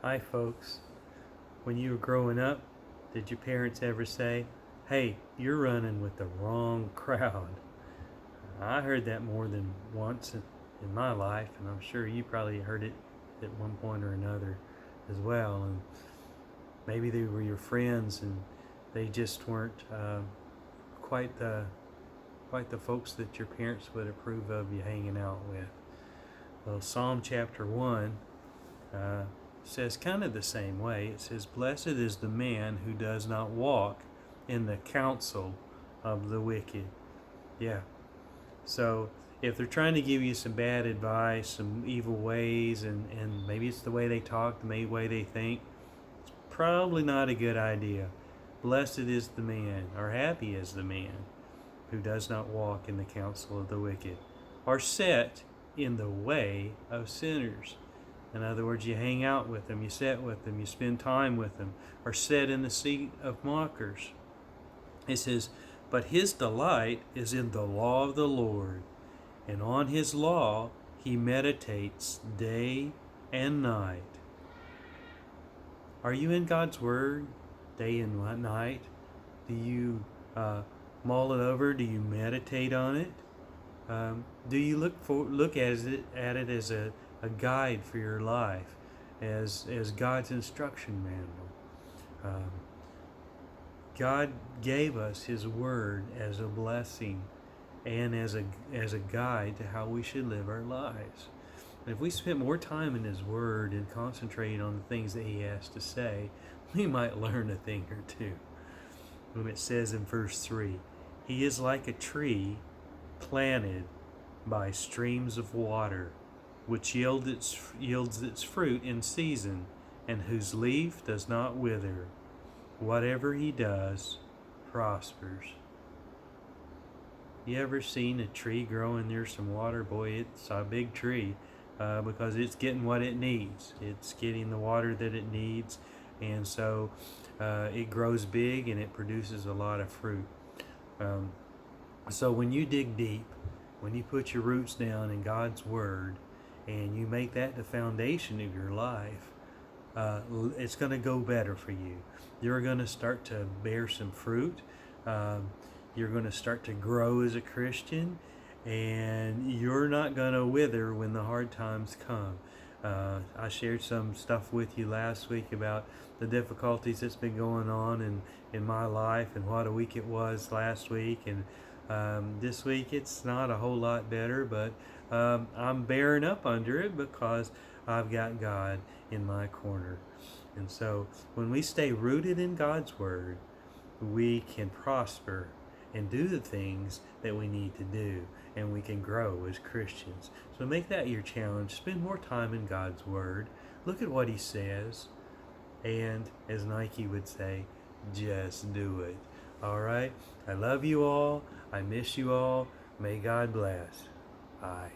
Hi, folks. When you were growing up, did your parents ever say, "Hey, you're running with the wrong crowd"? I heard that more than once in my life, and I'm sure you probably heard it at one point or another as well. And maybe they were your friends, and they just weren't quite the quite the folks that your parents would approve of you hanging out with. Well, Psalm chapter 1 uh, says kind of the same way. It says, "Blessed is the man who does not walk in the counsel of the wicked." Yeah. So if they're trying to give you some bad advice, some evil ways, and maybe it's the way they talk, the way they think, it's probably not a good idea. Blessed is the man, or happy is the man, who does not walk in the counsel of the wicked, or sit in the way of sinners. In other words, you hang out with them, you sit with them, you spend time with them, or sit in the seat of mockers. It says, "But his delight is in the law of the Lord, and on his law he meditates day and night." Are you in God's Word day and night? Do you mull it over? Do you meditate on it? Do you look at it as a guide for your life, as God's instruction manual? God gave us His Word as a blessing and as a guide to how we should live our lives. And if we spent more time in His Word and concentrated on the things that He has to say, we might learn a thing or two. When it says in verse 3, "He is like a tree planted by streams of water, which yields its fruit in season, and whose leaf does not wither. Whatever he does prospers." You ever seen a tree growing near some water? Boy, it's a big tree because it's getting what it needs. It's getting the water that it needs, and so it grows big and it produces a lot of fruit. Um, so when you dig deep, when you put your roots down in God's Word, and you make that the foundation of your life, it's going to go better for you. You're going to start to bear some fruit. Um, you're going to start to grow as a Christian, and you're not going to wither when the hard times come. I shared some stuff with you last week about the difficulties that's been going on in my life, and what a week it was last week. And this week it's not a whole lot better, but I'm bearing up under it because I've got God in my corner. And so when we stay rooted in God's Word, we can prosper and do the things that we need to do, and we can grow as Christians. So make that your challenge. Spend more time in God's Word. Look at what He says, and as Nike would say, just do it. All right? I love you all. I miss you all. May God bless. Bye.